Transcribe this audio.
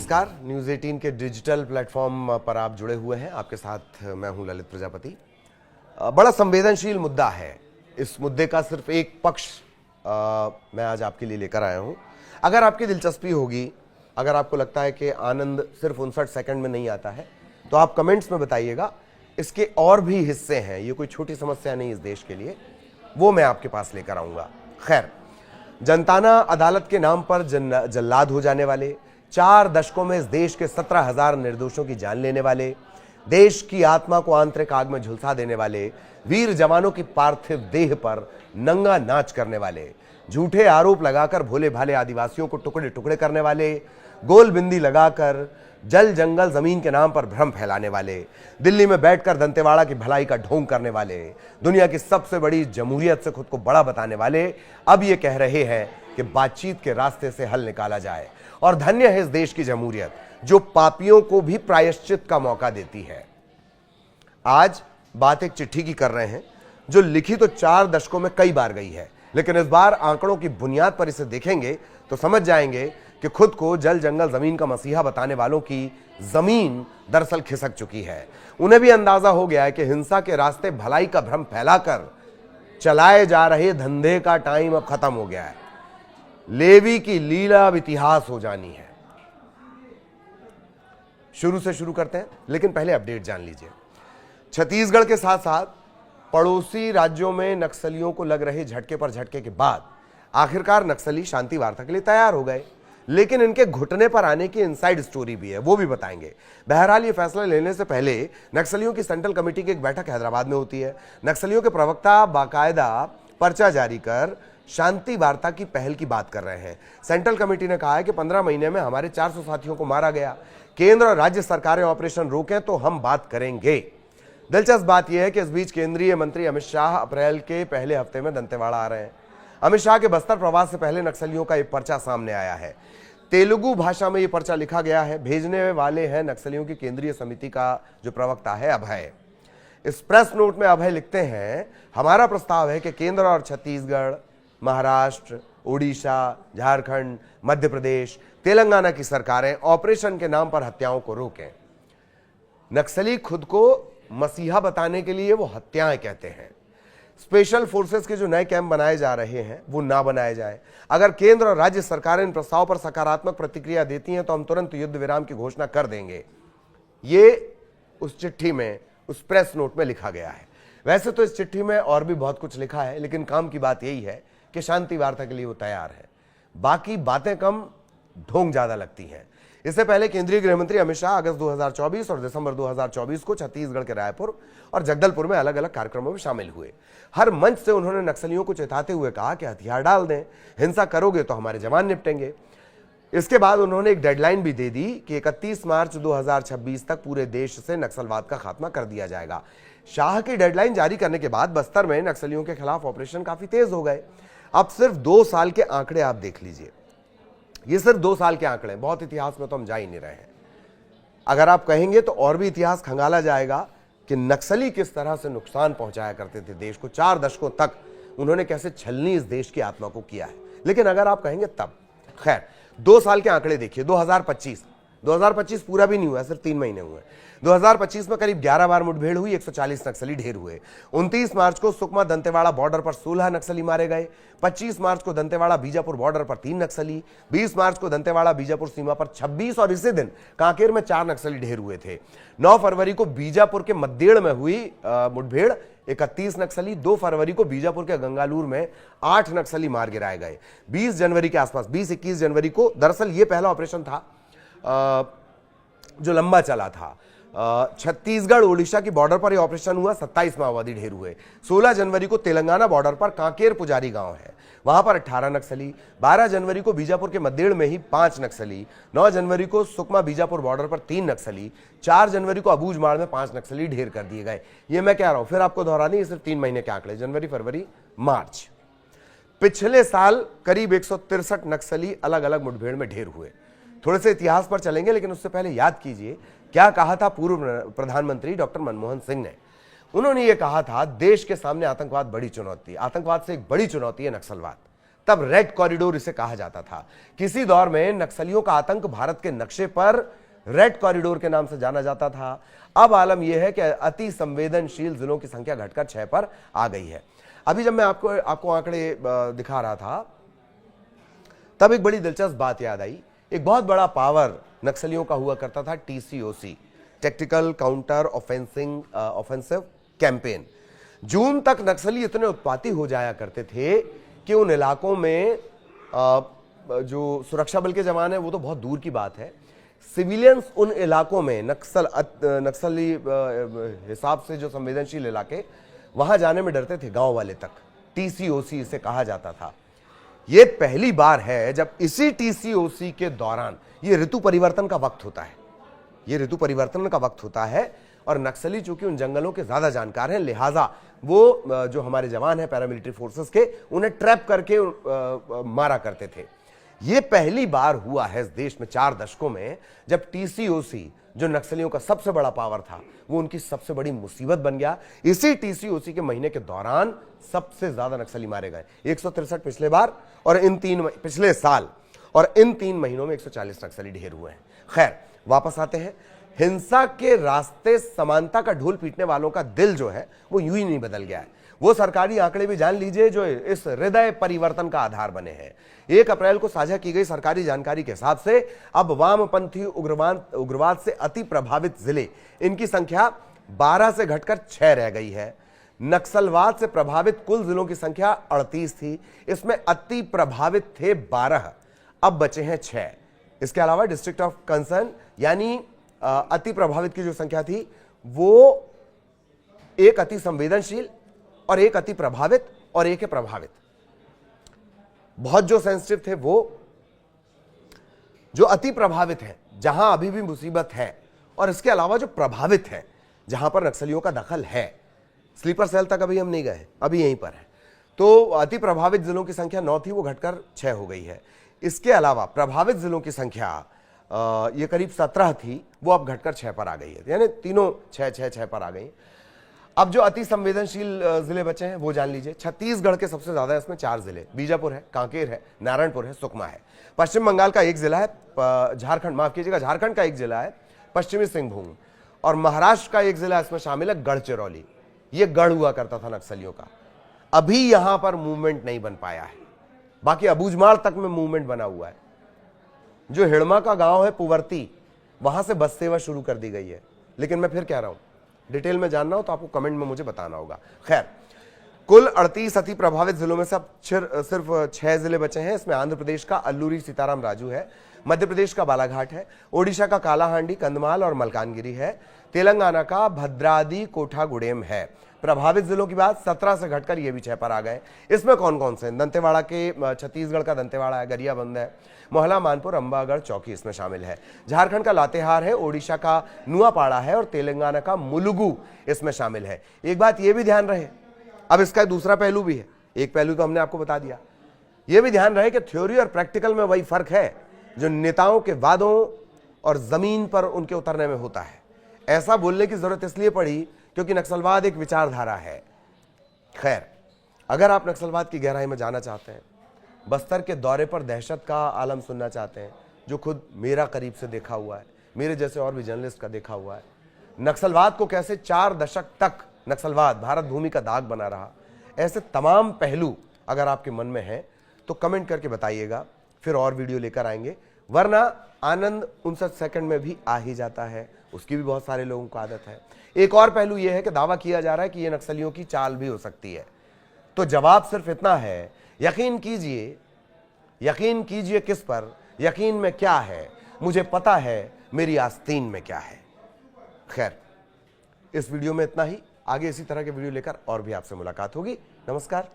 नमस्कार। न्यूज़ 18 के digital platform पर आप जुड़े हुए हैं। आपके साथ मैं हूं ललित प्रजापति। बड़ा संवेदनशील मुद्दा है। इस मुद्दे का सिर्फ एक पक्ष मैं आज आपके लिए लेकर आया हूं। अगर आपकी दिलचस्पी होगी, अगर आपको लगता है कि आनंद सिर्फ 59 सेकंड में नहीं आता है, तो आप कमेंट्स में बताइएगा। इसके और भी हिस्से हैं, ये कोई छोटी समस्या नहीं इस देश के लिए, वो मैं आपके पास लेकर आऊंगा। खैर, जनताना अदालत के नाम पर जल्लाद हो जाने वाले, 4 दशकों में इस देश के 17,000 निर्दोषों की जान लेने वाले, देश की आत्मा को आंतरिक आग में झुलसा देने वाले, वीर जवानों की पार्थिव देह पर नंगा नाच करने वाले, झूठे आरोप लगाकर भोले भाले आदिवासियों को टुकड़े टुकड़े करने वाले, गोल बिंदी लगाकर जल जंगल जमीन के नाम पर भ्रम फैलाने वाले, दिल्ली में बैठकर दंतेवाड़ा की भलाई का ढोंग करने वाले, दुनिया की सबसे बड़ी जमहूरियत से खुद को बड़ा बताने वाले अब ये कह रहे हैं कि बातचीत के रास्ते से हल निकाला जाए। और धन्य है इस देश की जमहूरियत जो पापियों को भी प्रायश्चित का मौका देती है। आज बात एक चिट्ठी की कर रहे हैं जो लिखी तो 4 दशकों में कई बार गई है, लेकिन इस बार आंकड़ों की बुनियाद पर इसे देखेंगे तो समझ जाएंगे कि खुद को जल जंगल जमीन का मसीहा बताने वालों की जमीन दरअसल खिसक चुकी है। उन्हें भी अंदाजा हो गया है कि हिंसा के रास्ते भलाई का भ्रम फैलाकर चलाए जा रहे धंधे का टाइम अब खत्म हो गया है। लेवी की लीला अब इतिहास हो जानी है। शुरू से शुरू करते हैं, लेकिन पहले अपडेट जान लीजिए। छत्तीसगढ़ के साथ साथ पड़ोसी राज्यों में नक्सलियों को लग रहे झटके पर झटके के बाद आखिरकार नक्सली शांति वार्ता के लिए तैयार हो गए, लेकिन इनके घुटने पर आने की इनसाइड स्टोरी भी है, वो भी बताएंगे। बहरहाल ये फैसला लेने से पहले नक्सलियों की सेंट्रल कमेटी की एक बैठक हैदराबाद में होती है। नक्सलियों के प्रवक्ता बाकायदा पर्चा जारी कर शांति वार्ता की पहल की बात कर रहे हैं। सेंट्रल कमेटी ने कहा है कि 15 महीने में हमारे 400 साथियों को मारा गया। केंद्र और राज्य सरकारें ऑपरेशन रोकें तो हम बात करेंगे। दिलचस्प बात यह है कि इस बीच केंद्रीय मंत्री अमित शाह अप्रैल के पहले हफ्ते में दंतेवाड़ा आ रहे हैं। अमित शाह के बस्तर प्रवास से पहले नक्सलियों का एक पर्चा सामने आया है। तेलुगु भाषा में यह पर्चा लिखा गया है। भेजने वाले हैं नक्सलियों की केंद्रीय समिति का जो प्रवक्ता है अभय। इस प्रेस नोट में अभय लिखते हैं, हमारा प्रस्ताव है कि केंद्र और छत्तीसगढ़, महाराष्ट्र, उड़ीसा, झारखंड, मध्य प्रदेश, तेलंगाना की सरकारें ऑपरेशन के नाम पर हत्याओं को रोकें। नक्सली खुद को मसीहा बताने के लिए वो हत्याएं कहते हैं। स्पेशल फोर्सेस के जो नए कैंप बनाए जा रहे हैं वो ना बनाए जाए। अगर केंद्र और राज्य सरकारें इन प्रस्ताव पर सकारात्मक प्रतिक्रिया देती हैं तो हम तुरंत युद्ध विराम की घोषणा कर देंगे। ये उस चिट्ठी में, उस प्रेस नोट में लिखा गया है। वैसे तो इस चिट्ठी में और भी बहुत कुछ लिखा है, लेकिन काम की बात यही है कि शांति वार्ता के लिए वो तैयार है। बाकी बातें कम, ढोंग ज्यादा लगती हैं। इससे पहले केंद्रीय गृह मंत्री अमित शाह अगस्त 2024 और दिसंबर 2024 को छत्तीसगढ़ के रायपुर और जगदलपुर में अलग अलग कार्यक्रमों में शामिल हुए। हर मंच से उन्होंने नक्सलियों को चेताते हुए कहा कि हथियार डाल दें, हिंसा करोगे तो हमारे जवान निपटेंगे। इसके बाद उन्होंने एक डेडलाइन भी दे दी कि 31 मार्च 2026 तक पूरे देश से नक्सलवाद का खात्मा कर दिया जाएगा। शाह की डेडलाइन जारी करने के बाद बस्तर में नक्सलियों के खिलाफ ऑपरेशन काफी तेज हो गए। अब सिर्फ 2 साल के आंकड़े आप देख लीजिए। ये सिर्फ 2 साल के आंकड़े, बहुत इतिहास में तो हम जा ही नहीं रहे हैं। अगर आप कहेंगे तो और भी इतिहास खंगाला जाएगा कि नक्सली किस तरह से नुकसान पहुंचाया करते थे देश को। 4 दशकों तक उन्होंने कैसे छलनी इस देश की आत्मा को किया है। लेकिन अगर आप कहेंगे तब, खैर 2 साल के आंकड़े देखिए। 2025 पूरा भी नहीं हुआ, सिर्फ 3 महीने हुए। 2025 में करीब 11 बार मुठभेड़ हुई, 140 नक्सली ढेर हुए। 29 मार्च को सुकमा दंतेवाड़ा बॉर्डर पर 16 नक्सली मारे गए। 25 मार्च को दंतेवाड़ा बीजापुर बॉर्डर पर 3 नक्सली। 20 मार्च को दंतेवाड़ा बीजापुर सीमा पर 26 और इसी दिन कांकेर में 4 नक्सली ढेर हुए थे। 9 फरवरी को बीजापुर के मद्देड़ में हुई मुठभेड़, 31 नक्सली। 2 फरवरी को बीजापुर के गंगालूर में 8 नक्सली मार गिराए गए। 20 जनवरी के आसपास, 20-21 जनवरी को, दरअसल ये पहला ऑपरेशन था जो लंबा चला था। छत्तीसगढ़ उड़ीसा की बॉर्डर पर यह ऑपरेशन हुआ, 27 माओवादी ढेर हुए। 16 जनवरी को तेलंगाना बॉर्डर पर कांकेर पुजारी गांव है, वहां पर 18 नक्सली। 12 जनवरी को बीजापुर के मद्देड़ में ही 5 नक्सली। 9 जनवरी को सुकमा बीजापुर बॉर्डर पर 3 नक्सली। 4 जनवरी को अबूझमाड़ में 5 नक्सली ढेर कर दिए गए। ये मैं कह रहा हूं, फिर आपको दोहरानी, ये सिर्फ 3 महीने के आंकड़े, जनवरी, फरवरी, मार्च। पिछले साल करीब 163 नक्सली अलग अलग मुठभेड़ में ढेर हुए। थोड़े से इतिहास पर चलेंगे, लेकिन उससे पहले याद कीजिए क्या कहा था पूर्व प्रधानमंत्री डॉक्टर मनमोहन सिंह ने। उन्होंने ये कहा था, देश के सामने आतंकवाद बड़ी चुनौती, आतंकवाद से एक बड़ी चुनौती है नक्सलवाद। तब रेड कॉरिडोर इसे कहा जाता था। किसी दौर में नक्सलियों का आतंक भारत के नक्शे पर रेड कॉरिडोर के नाम से जाना जाता था। अब आलम यह है कि अति संवेदनशील जिलों की संख्या घटकर 6 पर आ गई है। अभी जब मैं आपको आंकड़े दिखा रहा था, तब एक बड़ी दिलचस्प बात याद आई। एक बहुत बड़ा पावर नक्सलियों का हुआ करता था TCOC, tactical counter offensive campaign. जून तक नक्सली इतने उत्पाती हो जाया करते थे कि उन इलाकों में जो सुरक्षा बल के जवान है वो तो बहुत दूर की बात है, सिविलियंस उन इलाकों में नक्सली हिसाब से जो संवेदनशील इलाके, वहां जाने में डरते थे, गांव वाले तक। TCOC इसे कहा जाता था। यह पहली बार है जब इसी TCOC के दौरान, यह ऋतु परिवर्तन का वक्त होता है, यह ऋतु परिवर्तन का वक्त होता है, और नक्सली चूंकि उन जंगलों के ज्यादा जानकार हैं, लिहाजा वो जो हमारे जवान हैं पैरामिलिट्री फोर्सेस के, उन्हें ट्रैप करके मारा करते थे। यह पहली बार हुआ है इस देश में 4 दशकों में जब TCOC, जो नक्सलियों का सबसे बड़ा पावर था, वो उनकी सबसे बड़ी मुसीबत बन गया। इसी TCOC के महीने के दौरान सबसे ज्यादा नक्सली मारे गए, 163 पिछले बार, और पिछले साल, और इन 3 महीनों में 140 नक्सली ढेर हुए हैं। खैर, वापस आते हैं। हिंसा के रास्ते समानता का ढोल पीटने वालों का दिल जो है वो यूं ही नहीं बदल गया है। वो सरकारी आंकड़े भी जान लीजिए जो इस हृदय परिवर्तन का आधार बने हैं। 1 अप्रैल को साझा की गई सरकारी जानकारी के हिसाब से अब वामपंथी उग्रवाद से अति प्रभावित जिले, इनकी संख्या 12 से घटकर 6 रह गई है। नक्सलवाद से प्रभावित कुल जिलों की संख्या 38 थी, इसमें अति प्रभावित थे 12, अब बचे हैं 6। इसके अलावा डिस्ट्रिक्ट ऑफ कंसर्न यानी अति प्रभावित की जो संख्या थी वो एक अति संवेदनशील और एक अति प्रभावित और एक है प्रभावित। बहुत जो सेंसिटिव थे वो जो अति प्रभावित है, जहां अभी भी मुसीबत है, और इसके अलावा जो प्रभावित है, जहां पर नक्सलियों का दखल है। स्लीपर सेल तक अभी हम नहीं गए, अभी यहीं पर है। तो अति प्रभावित जिलों की संख्या 9 थी, वो घटकर 6 हो गई है। इसके अलावा प्रभावित जिलों की संख्या ये करीब 17 थी, वो अब घटकर 6 पर आ गई है, यानी तीनों 6 पर आ गई। अब जो अति संवेदनशील जिले बचे हैं वो जान लीजिए। छत्तीसगढ़ के सबसे ज्यादा इसमें 4 जिले, बीजापुर है, कांकेर है, नारायणपुर है, सुकमा है। पश्चिम बंगाल का 1 जिला है, झारखंड का 1 जिला है, पश्चिमी सिंहभूम, और महाराष्ट्र का 1 जिला इसमें शामिल है, गढ़चिरौली। ये गढ़ हुआ करता था नक्सलियों का। अभी यहां पर मूवमेंट नहीं बन पाया है, बाकी अबूझमाड़ तक में मूवमेंट बना हुआ है। जो हिड़मा का गांव है पुवर्ती, वहां से बस सेवा शुरू कर दी गई है। लेकिन मैं फिर कह रहा हूं, डिटेल में जानना हो तो आपको कमेंट में मुझे बताना होगा। खैर, कुल 38 अति प्रभावित जिलों में से अब सिर्फ 6 जिले बचे हैं। इसमें आंध्र प्रदेश का अल्लूरी सीताराम राजू है, मध्य प्रदेश का बालाघाट है, ओडिशा का कालाहांडी, कंधमाल और मलकानगिरी है, तेलंगाना का भद्रादी कोठागुडेम है। प्रभावित जिलों की बात 17 से घटकर ये भी 6 पर आ गए। इसमें कौन कौन से? दंतेवाड़ा के, छत्तीसगढ़ का दंतेवाड़ा है, गरियाबंद है, मोहला, मानपुर, अंबागढ़, चौकी इसमें शामिल है। झारखंड का लातेहार है, ओडिशा का नुआपाड़ा है, और तेलंगाना का मुलुगु इसमें शामिल है। एक बात ये भी ध्यान रहे, अब इसका दूसरा पहलू भी है। एक पहलू तो हमने आपको बता दिया, यह भी ध्यान रहे कि थ्योरी और प्रैक्टिकल में वही फर्क है जो नेताओं के वादों और जमीन पर उनके उतरने में होता है। ऐसा बोलने की जरूरत इसलिए पड़ी क्योंकि नक्सलवाद एक विचारधारा है। खैर, अगर आप नक्सलवाद की गहराई में जाना चाहते हैं, बस्तर के दौरे पर दहशत का आलम सुनना चाहते हैं, जो खुद मेरा करीब से देखा हुआ है, मेरे जैसे और भी जर्नलिस्ट का देखा हुआ है, नक्सलवाद को कैसे 4 दशक तक नक्सलवाद भारत भूमि का दाग बना रहा, ऐसे तमाम पहलू अगर आपके मन में है तो कमेंट करके बताइएगा, फिर और वीडियो लेकर आएंगे। वरना आनंद 59 सेकंड में भी आ ही जाता है, उसकी भी बहुत सारे लोगों को आदत है। एक और पहलू यह है कि दावा किया जा रहा है कि यह नक्सलियों की चाल भी हो सकती है। तो जवाब सिर्फ इतना है, यकीन कीजिए किस पर? यकीन में क्या है? मुझे पता है मेरी आस्तीन में क्या है। खैर, इस वीडियो में इतना ही। आगे इसी तरह के वीडियो लेकर और भी आपसे मुलाकात होगी। नमस्कार।